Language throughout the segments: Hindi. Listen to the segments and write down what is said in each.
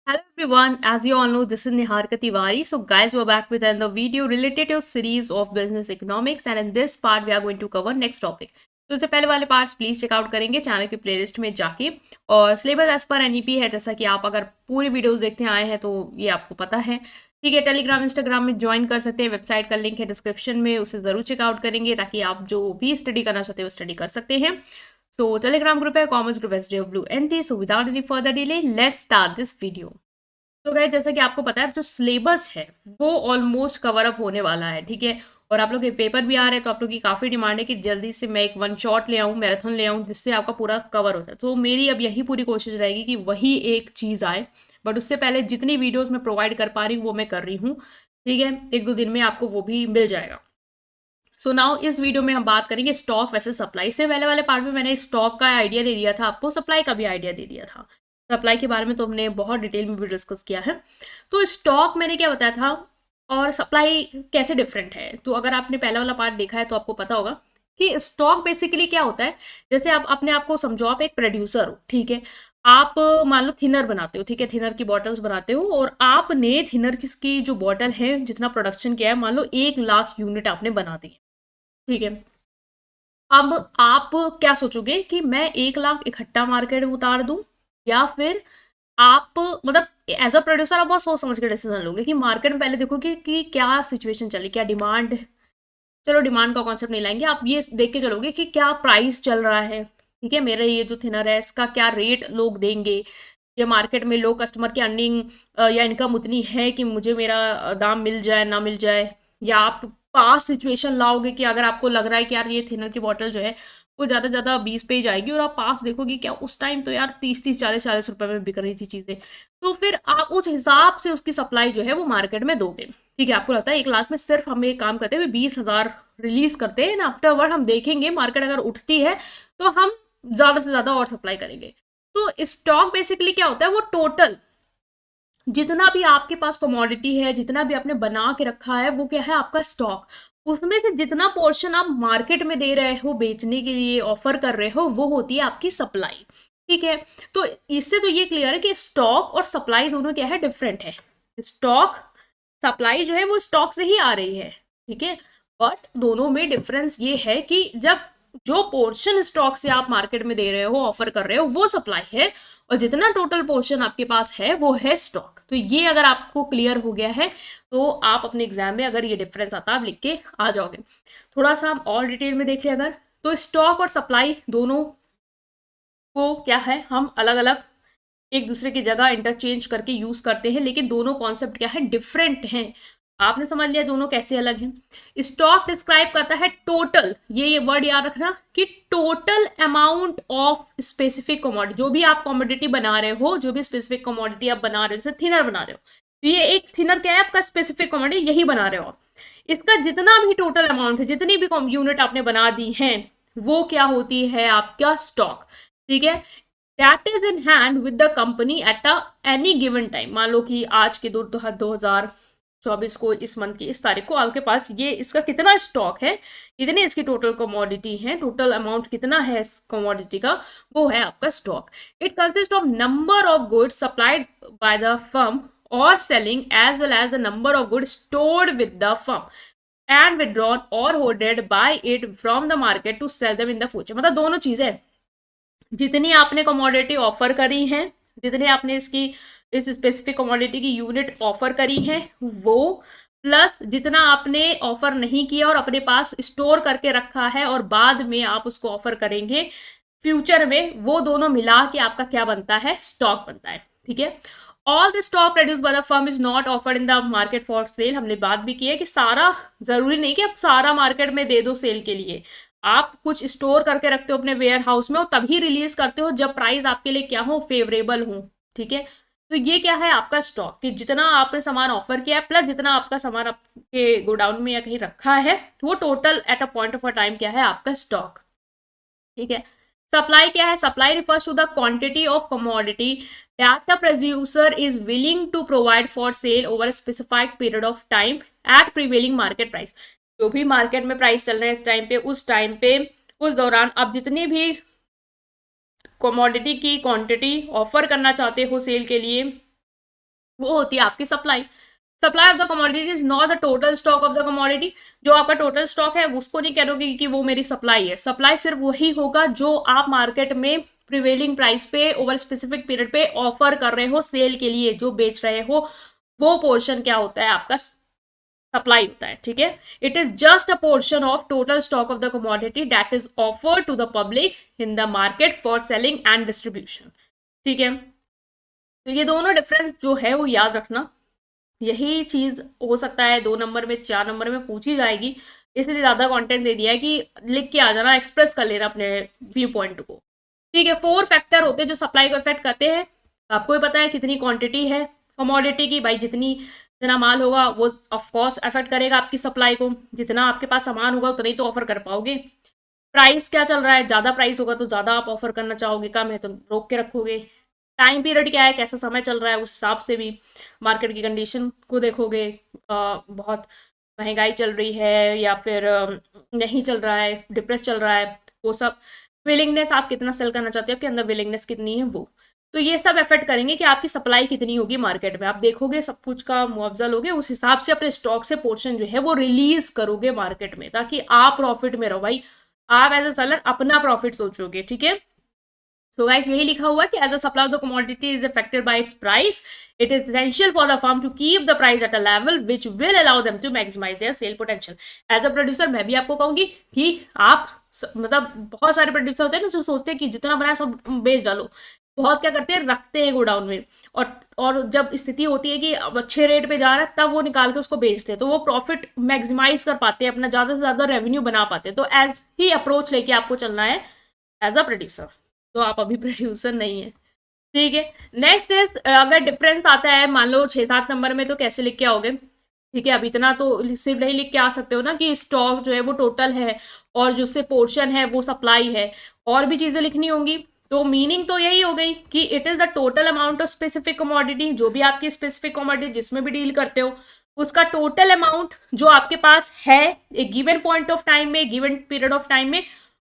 Hello everyone, as you all know, this is Niharika Tiwari. So guys, we're back with another video related to series of business economics, and in this part we are going to cover next topic. तो इससे पहले वाले पार्ट्स प्लीज चेकआउट करेंगे चैनल की प्लेलिस्ट में जाके। और सिलेबस एज पर एनईपी है, जैसा कि आप अगर पूरी वीडियोस देखते आए हैं तो ये आपको पता है। ठीक है, टेलीग्राम इंस्टाग्राम में ज्वाइन कर सकते हैं, वेबसाइट का लिंक है डिस्क्रिप्शन में, उसे ज़रूर चेकआउट करेंगे ताकि आप जो भी स्टडी करना चाहते हो स्टडी कर सकते हैं। सो टेलीग्राम ग्रुप है commerce group SJWNT। So without any further delay let's start this video. तो गाइस, जैसा कि आपको पता है जो सिलेबस है वो ऑलमोस्ट कवर अप होने वाला है। ठीक है, और आप लोग के पेपर भी आ रहे हैं तो आप लोग की काफ़ी डिमांड है कि जल्दी से मैं एक वन शॉट ले आऊँ, मैराथन ले आऊँ, जिससे आपका पूरा कवर हो जाए। तो मेरी अब यही पूरी कोशिश रहेगी कि वही एक चीज़ आए, बट उससे पहले जितनी वीडियोज़ मैं प्रोवाइड कर पा रही हूँ वो मैं कर रही हूँ। ठीक है, एक दो दिन में आपको वो भी मिल जाएगा। सो नाउ इस वीडियो में हम बात करेंगे स्टॉक वैसे सप्लाई से। पहले वाले पार्ट में मैंने स्टॉक का आइडिया दे दिया था आपको, सप्लाई का भी आइडिया दे दिया था। सप्लाई के बारे में तो हमने बहुत डिटेल में भी डिस्कस किया है। तो स्टॉक मैंने क्या बताया था और सप्लाई कैसे डिफरेंट है। तो अगर आपने पहला वाला पार्ट देखा है तो आपको पता होगा कि स्टॉक बेसिकली क्या होता है। जैसे आप अपने आप को समझो, आप एक प्रोड्यूसर हो। ठीक है, आप मान लो थिनर बनाते हो। ठीक है, थिनर की बॉटल्स बनाते हो और आपने थिनर की जो बॉटल है जितना प्रोडक्शन किया है, मान लो 1 लाख यूनिट आपने बना दी। ठीक है, अब आप क्या सोचोगे कि मैं 1 लाख इकट्ठा मार्केट में उतार दूं, या फिर आप मतलब एज अ प्रोड्यूसर आप बहुत सोच समझ के डिसीजन लोगे कि मार्केट में पहले देखोगे कि क्या सिचुएशन चली, क्या डिमांड। चलो डिमांड का कॉन्सेप्ट नहीं लाएंगे, आप ये देख के चलोगे कि क्या प्राइस चल रहा है। ठीक है, मेरा ये जो थिनर है इसका क्या रेट लोग देंगे, या मार्केट में लोग कस्टमर की अर्निंग या इनकम उतनी है कि मुझे मेरा दाम मिल जाए ना मिल जाए। या आप पास सिचुएशन लाओगे कि अगर आपको लग रहा है कि यार ये थिनर की बॉटल जो है वो ज़्यादा से ज़्यादा 20 पे ही जाएगी, और आप पास देखोगे क्या उस टाइम तो यार 30-30 40-40 रुपए में बिक रही थी चीज़ें। तो फिर आप उस हिसाब से उसकी सप्लाई जो है वो मार्केट में दोगे। ठीक है, आपको लगता है 1 लाख में सिर्फ हम एक काम करते हैं 20,000 रिलीज करते हैं, आफ्टरवर्ड हम देखेंगे मार्केट अगर उठती है तो हम ज़्यादा से ज़्यादा और सप्लाई करेंगे। तो स्टॉक बेसिकली क्या होता है, वो टोटल जितना भी आपके पास कमोडिटी है, जितना भी आपने बना के रखा है, वो क्या है आपका स्टॉक। उसमें से जितना पोर्शन आप मार्केट में दे रहे हो, बेचने के लिए ऑफर कर रहे हो, वो होती है आपकी सप्लाई। ठीक है, तो इससे तो ये क्लियर है कि स्टॉक और सप्लाई दोनों क्या है, डिफरेंट है। स्टॉक सप्लाई जो है वो स्टॉक से ही आ रही है। ठीक है, बट दोनों में डिफरेंस ये है कि जब जो पोर्शन स्टॉक से आप मार्केट में दे रहे हो, ऑफर कर रहे हो, वो सप्लाई है, और जितना टोटल पोर्शन आपके पास है वो है स्टॉक। तो ये अगर आपको क्लियर हो गया है तो आप अपने एग्जाम में अगर ये डिफरेंस आता है आप लिख के आ जाओगे। थोड़ा सा हम और डिटेल में देख लें अगर, तो स्टॉक और सप्लाई दोनों को क्या है हम अलग अलग एक दूसरे की जगह इंटरचेंज करके यूज करते हैं, लेकिन दोनों कॉन्सेप्ट क्या है, डिफरेंट हैं। आपने समझ लिया दोनों कैसे अलग हैं। स्टॉक डिस्क्राइब करता है टोटल, ये वर्ड याद रखना कि total amount of specific commodity. जो भी आप कमोडिटी बना रहे हो, जो भी स्पेसिफिक कमोडिटी आप बना रहे हो, जैसे थिनर बना रहे हो, ये एक थिनर क्या है आपका स्पेसिफिक कमोडिटी, यही बना रहे हो आप। इसका जितना भी टोटल अमाउंट है, जितनी भी यूनिट आपने बना दी है, वो क्या होती है आपका स्टॉक। ठीक है, that is in hand with the company at a any given time. मान लो कि आज के 2024 को इस मंथ की इस तारीख को आपके पास ये इसका कितना स्टॉक है, कितनी इसकी टोटल कमोडिटी है, टोटल अमाउंट कितना है इस कमोडिटी का, वो है आपका stock. It consist of number of goods supplied by the firm और selling as well as the number of goods stored with the firm and withdrawn और holded by it from the market to sell them in the future. मतलब दोनों चीजें, जितनी आपने कमोडिटी ऑफर करी है, जितने आपने इसकी इस स्पेसिफिक कमोडिटी की यूनिट ऑफर करी है वो, प्लस जितना आपने ऑफर नहीं किया और अपने पास स्टोर करके रखा है और बाद में आप उसको ऑफर करेंगे फ्यूचर में, वो दोनों मिला के आपका क्या बनता है, स्टॉक बनता है। ठीक है, all the stock produce by the firm is not offered in the market for sale. हमने बात भी की है कि सारा जरूरी नहीं कि आप सारा मार्केट में दे दो सेल के लिए। आप कुछ स्टोर करके रखते हो अपने वेयर हाउस में और तभी रिलीज करते हो जब प्राइस आपके लिए क्या हो, फेवरेबल हो। ठीक है, तो ये क्या है आपका स्टॉक, कि जितना आपने सामान ऑफर किया है प्लस जितना आपका सामान आपके गोडाउन में या कहीं रखा है, वो total at a point of a time क्या है आपका स्टॉक। ठीक है, सप्लाई क्या है, supply refers to the quantity of commodity that the producer is willing to provide for sale over specified period of time at prevailing market price. जो भी मार्केट में प्राइस चल रहा है इस टाइम पे उस दौरान आप जितनी भी कमोडिटी की क्वांटिटी ऑफर करना चाहते हो सेल के लिए, वो होती है आपकी supply. Supply of the commodity is not the total stock of the commodity. जो आपका टोटल स्टॉक है उसको नहीं करोगे कि वो मेरी सप्लाई है। सप्लाई सिर्फ वही होगा जो आप मार्केट में प्रिवेलिंग प्राइस पे ओवर स्पेसिफिक पीरियड पे ऑफर कर रहे हो सेल के लिए, जो बेच रहे हो, वो पोर्शन क्या होता है आपका सप्लाई होता है। ठीक है, it is just a portion of total stock of the commodity that is offered to the public in the market for selling and distribution. ठीक है, तो ये दोनों डिफरेंस जो है वो याद रखना। यही चीज हो सकता है 2 नंबर में 4 नंबर में पूछी जाएगी, इसलिए ज्यादा कंटेंट दे दिया है कि लिख के आ जाना, एक्सप्रेस कर लेना अपने व्यू पॉइंट को। ठीक है, 4 फैक्टर होते हैं जो सप्लाई को इफेक्ट करते हैं। आपको भी पता है कितनी क्वांटिटी है कमोडिटी की, भाई जितना माल होगा वो ऑफकोर्स अफेक्ट करेगा आपकी सप्लाई को। जितना आपके पास सामान होगा उतना ही तो ऑफर कर पाओगे। प्राइस क्या चल रहा है, ज़्यादा प्राइस होगा तो ज़्यादा आप ऑफर करना चाहोगे, कम है तो रोक के रखोगे। टाइम पीरियड क्या है, कैसा समय चल रहा है, उस हिसाब से भी मार्केट की कंडीशन को देखोगे। बहुत महंगाई चल रही है या फिर नहीं चल रहा है, डिप्रेस चल रहा है, वो सब। विलिंगनेस, आप कितना सेल करना चाहते हो, आपके अंदर विलिंगनेस कितनी है वो। तो ये सब अफेक्ट करेंगे कि आपकी सप्लाई कितनी होगी मार्केट में। आप देखोगे सब कुछ का मुआवजा लोगे, उस हिसाब से अपने स्टॉक से पोर्शन जो है वो रिलीज करोगे मार्केट में, ताकि आप प्रॉफिट में रहो। भाई आप एज अ सेलर अपना प्रॉफिट सोचोगे। ठीक है, सो गाइस यही लिखा हुआ है कि as a supply of the commodity is affected by its price, it is essential for the firm to keep the price at a level which will allow them to maximise their sale potential. As a producer मैं भी आपको कहूंगी कि आप मतलब बहुत सारे प्रोड्यूसर होते हैं ना जो सोचते हैं कि जितना बनाया सब बेच डालो। बहुत क्या करते हैं, रखते हैं गोडाउन में, और जब स्थिति होती है कि अब अच्छे रेट पे जा रहा है तब वो निकाल के उसको बेचते हैं, तो वो प्रॉफिट मैक्सिमाइज कर पाते हैं, अपना ज़्यादा से ज़्यादा रेवेन्यू बना पाते हैं। तो एज ही अप्रोच लेके आपको चलना है एज अ प्रोड्यूसर। तो आप अभी प्रोड्यूसर नहीं है। ठीक है, नेक्स्ट इज अगर डिफरेंस आता है मान लो 6-7 नंबर में, तो कैसे लिख के आओगे। ठीक है, अब इतना तो सिर्फ नहीं लिख के आ सकते हो ना कि स्टॉक जो है वो टोटल है और जो से पोर्शन है वो सप्लाई है, और भी चीजें लिखनी होंगी। तो मीनिंग तो यही हो गई कि it is the total amount of specific commodity, जो भी आपकी स्पेसिफिक कमोडिटी जिसमें भी डील करते हो उसका टोटल अमाउंट जो आपके पास है एक गिवन पॉइंट ऑफ टाइम में, गिवन पीरियड ऑफ टाइम में,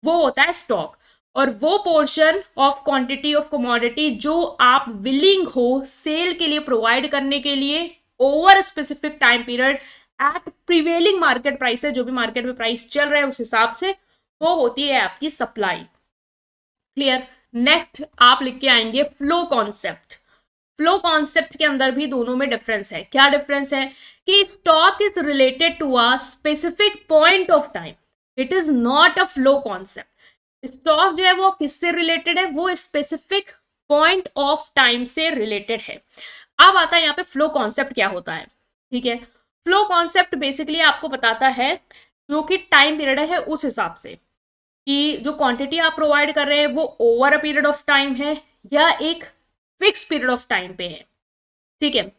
वो होता है स्टॉक। और वो portion of quantity of commodity जो आप विलिंग हो सेल के लिए प्रोवाइड करने के लिए over specific time period at prevailing market price है, जो भी मार्केट में प्राइस चल रहा है उस हिसाब से, वो होती है आपकी सप्लाई। क्लियर। नेक्स्ट आप लिख के आएंगे फ्लो कॉन्सेप्ट। फ्लो कॉन्सेप्ट के अंदर भी दोनों में डिफरेंस है। क्या डिफरेंस है कि stock is related to a specific point of time, it is not a flow concept. Stock जो है वो किससे रिलेटेड है, वो स्पेसिफिक पॉइंट ऑफ टाइम से रिलेटेड है। अब आता है यहाँ पे फ्लो कॉन्सेप्ट क्या होता है। ठीक है, फ्लो कॉन्सेप्ट बेसिकली आपको बताता है जो कि टाइम पीरियड है उस हिसाब से कि जो क्वांटिटी आप प्रोवाइड कर रहे हैं वो over a period of time है या एक फिक्स पीरियड ऑफ टाइम पे है। ठीक है,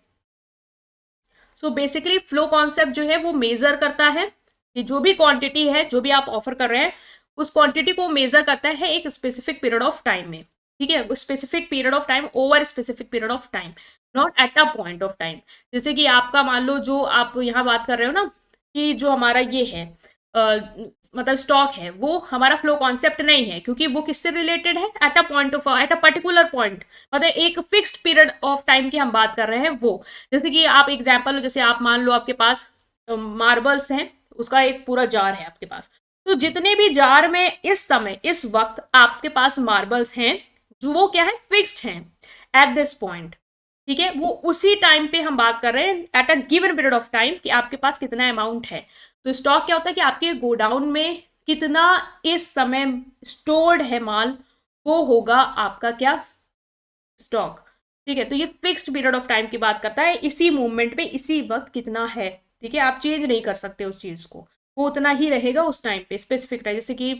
सो बेसिकली फ्लो कॉन्सेप्ट जो है वो मेजर करता है कि जो भी क्वांटिटी है जो भी आप ऑफर कर रहे हैं उस क्वांटिटी को मेजर करता है एक स्पेसिफिक पीरियड ऑफ टाइम में। ठीक है, specific period of time over specific period of time, not at a point of time. जैसे कि आपका मान लो जो आप यहाँ बात कर रहे हो ना कि जो हमारा ये है मतलब स्टॉक है, वो हमारा फ्लो कॉन्सेप्ट नहीं है, क्योंकि वो किससे रिलेटेड है, eight a point of at a particular point, मतलब एक फिक्स्ड पीरियड ऑफ टाइम की हम बात कर रहे हैं वो। जैसे कि आप एग्जांपल हो, जैसे आप मान लो आपके पास मार्बल्स हैं, उसका एक पूरा जार है आपके पास, तो जितने भी जार में इस समय इस वक्त आपके पास मार्बल्स हैं जो वो क्या है, फिक्स्ड हैं एट दिस पॉइंट। ठीक है, वो उसी टाइम पे हम बात कर रहे हैं at a given period of time कि आपके पास कितना अमाउंट है। तो स्टॉक क्या होता है कि आपके गोडाउन में कितना इस समय स्टोर्ड है माल, वो होगा आपका क्या, स्टॉक। ठीक है, तो ये फिक्स्ड पीरियड ऑफ टाइम की बात करता है, इसी मूवमेंट पे इसी वक्त कितना है। ठीक है, आप चेंज नहीं कर सकते उस चीज को, वो उतना ही रहेगा उस टाइम पे स्पेसिफिक टाइम। जैसे कि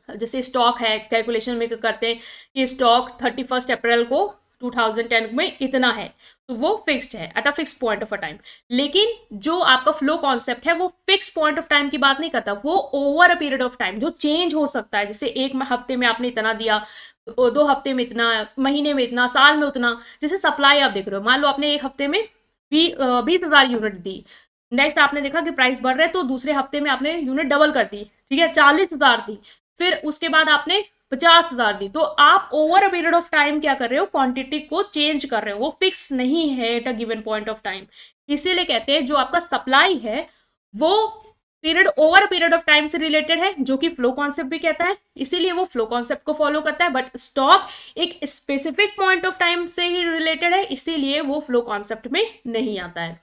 जैसे स्टॉक है, कैलकुलेशन में करते हैं कि स्टॉक 31 अप्रैल को 2010 में इतना है, तो वो फिक्स्ड है at a fix point of a time. लेकिन जो आपका फ्लो कॉन्सेप्ट है वो फिक्स पॉइंट ऑफ टाइम की बात नहीं करता, वो over a period of time जो चेंज हो सकता है। जैसे एक हफ्ते में आपने इतना दिया, 2 हफ्ते में इतना, महीने में इतना, साल में उतना। जैसे सप्लाई आप देख रहे हो, मान लो आपने एक हफ्ते में 20,000 यूनिट दी, नेक्स्ट आपने देखा कि प्राइस बढ़ रहा है तो दूसरे हफ्ते में आपने यूनिट डबल कर दी, ठीक है, 40,000 दी। फिर उसके बाद आपने 50,000 दी, तो आप over a period of time क्या कर रहे हो, क्वांटिटी को चेंज कर रहे हो, वो फिक्स नहीं है at a given point of time. इसीलिए कहते हैं जो आपका सप्लाई है वो period over period of time से रिलेटेड है, जो कि फ्लो कॉन्सेप्ट भी कहता है, इसीलिए वो फ्लो कॉन्सेप्ट को फॉलो करता है। बट स्टॉक एक स्पेसिफिक पॉइंट ऑफ टाइम से ही रिलेटेड है, इसीलिए वो फ्लो कॉन्सेप्ट में नहीं आता है।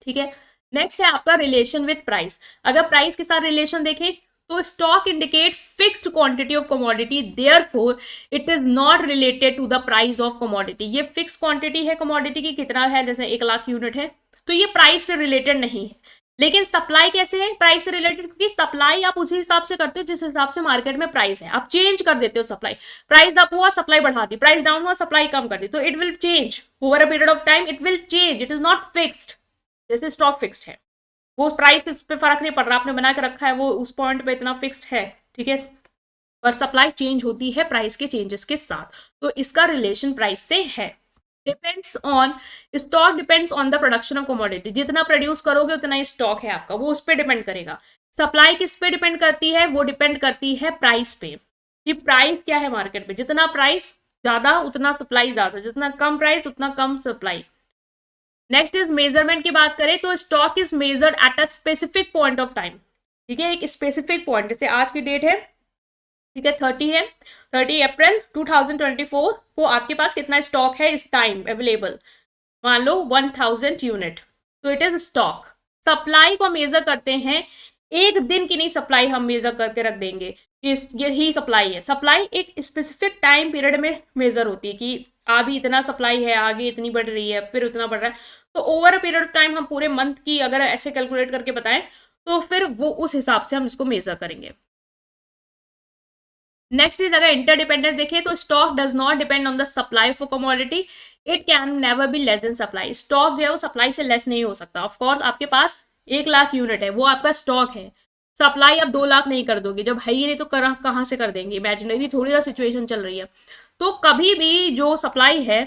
ठीक है, नेक्स्ट है आपका रिलेशन विथ प्राइस। अगर प्राइस के साथ रिलेशन देखें तो stock indicate fixed quantity of commodity, therefore it is not related to the price of commodity. ये फिक्स क्वांटिटी है कमोडिटी की, कितना है, जैसे 1,00,000 यूनिट है, तो ये प्राइस से रिलेटेड नहीं है। लेकिन सप्लाई कैसे है, प्राइस से रिलेटेड, क्योंकि सप्लाई आप उसी हिसाब से करते हो जिस हिसाब से मार्केट में प्राइस है, आप चेंज कर देते हो सप्लाई। प्राइस अप हुआ, सप्लाई बढ़ा दी, प्राइस डाउन हुआ, सप्लाई कम कर दी, तो it will change over a period of time, it will change, it is not fixed. जैसे स्टॉक फिक्स्ड है, वो प्राइस इस पे फर्क नहीं पड़ रहा, आपने बना के रखा है, वो उस पॉइंट पे इतना फिक्स्ड है, ठीक है, पर सप्लाई चेंज होती है प्राइस के चेंजेस के साथ, तो इसका रिलेशन प्राइस से है। Depends on, stock depends on the production of commodity, जितना प्रोड्यूस करोगे उतना ही स्टॉक है आपका, वो उस पर डिपेंड करेगा। सप्लाई किस पे डिपेंड करती है, वो डिपेंड करती है प्राइस पे, कि प्राइस क्या है मार्केट पे, जितना प्राइस ज्यादा उतना सप्लाई ज्यादा, जितना कम प्राइस उतना कम सप्लाई। नेक्स्ट इज मेजरमेंट की बात करें तो stock is measured at a specific point of time, ठीक है, एक स्पेसिफिक पॉइंट, जैसे आज की डेट है, ठीक है, 30 है, 30 अप्रैल 2024 को आपके पास कितना स्टॉक है इस टाइम अवेलेबल, मान लो 1000 यूनिट, तो इट इज स्टॉक। सप्लाई को मेजर करते हैं, एक दिन की नहीं सप्लाई हम मेजर करके रख देंगे यही सप्लाई है। सप्लाई एक स्पेसिफिक टाइम पीरियड में मेजर होती है कि अभी इतना सप्लाई है, आगे इतनी बढ़ रही है, फिर उतना बढ़ रहा है, तो over a period of time हम पूरे मंथ की अगर ऐसे कैलकुलेट करके बताएं तो फिर वो उस हिसाब से हम इसको मेजर करेंगे। नेक्स्ट इज अगर इंटरडिपेंडेंस देखें तो stock does not depend on the supply for commodity, it can never be less than supply. Stock जो है वो सप्लाई से लेस नहीं हो सकता। ऑफकोर्स आपके पास 1,00,000 यूनिट है, वो आपका स्टॉक है, सप्लाई आप 2,00,000 नहीं कर दोगे, जब है ही नहीं तो कहाँ से कर देंगे, इमेजिनरी थोड़ी ना सिचुएशन चल रही है। तो कभी भी जो सप्लाई है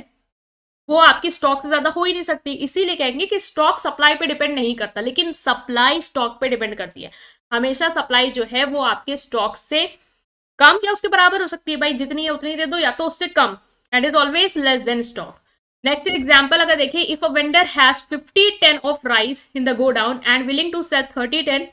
वो आपकी स्टॉक से ज्यादा हो ही नहीं सकती, इसीलिए कहेंगे कि स्टॉक सप्लाई पे डिपेंड नहीं करता, लेकिन सप्लाई स्टॉक पे डिपेंड करती है। हमेशा सप्लाई जो है वो आपके स्टॉक से कम या उसके बराबर हो सकती है, भाई जितनी है उतनी दे दो, या तो उससे कम, and is always less than stock. Next example अगर देखिए, if a vendor has 50 ton of rice in the godown and willing to sell 30 ton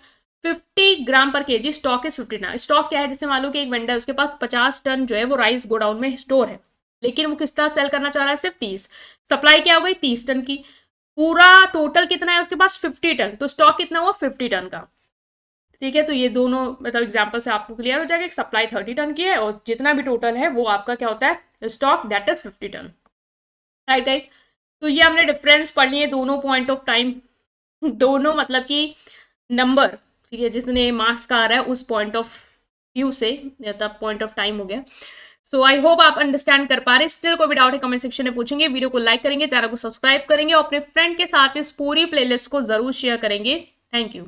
50 gram per KG, stock is 50 ton. Stock क्या है, जैसे मान लो कि एक वेंडर उसके पास 50 टन जो है वो राइस गोडाउन में स्टोर है, लेकिन वो किस तरह सेल करना चाह रहा है, सिर्फ 30, सप्लाई क्या हो गई 30 टन की, पूरा टोटल कितना है उसके पास 50 टन, तो स्टॉक कितना हुआ 50 टन का, ठीक है। तो ये दोनों मतलब एग्जांपल से आपको क्लियर हो जाएगा कि सप्लाई 30 टन की है और जितना भी टोटल है वो आपका क्या होता है, stock, that is 50 ton, right guys. तो ये हमने डिफरेंस पढ़ लिए दोनों पॉइंट ऑफ टाइम, दोनों मतलब कि नंबर, ठीक है, जितने मार्क्स का आ रहा है उस पॉइंट ऑफ व्यू से, या पॉइंट ऑफ टाइम हो गया। सो आई होप आप अंडरस्टैंड कर पा रहे। स्टिल कोई भी डाउट है कमेंट सेक्शन में पूछेंगे, वीडियो को लाइक करेंगे, चैनल को सब्सक्राइब करेंगे और अपने फ्रेंड के साथ इस पूरी प्लेलिस्ट को जरूर शेयर करेंगे। Thank you.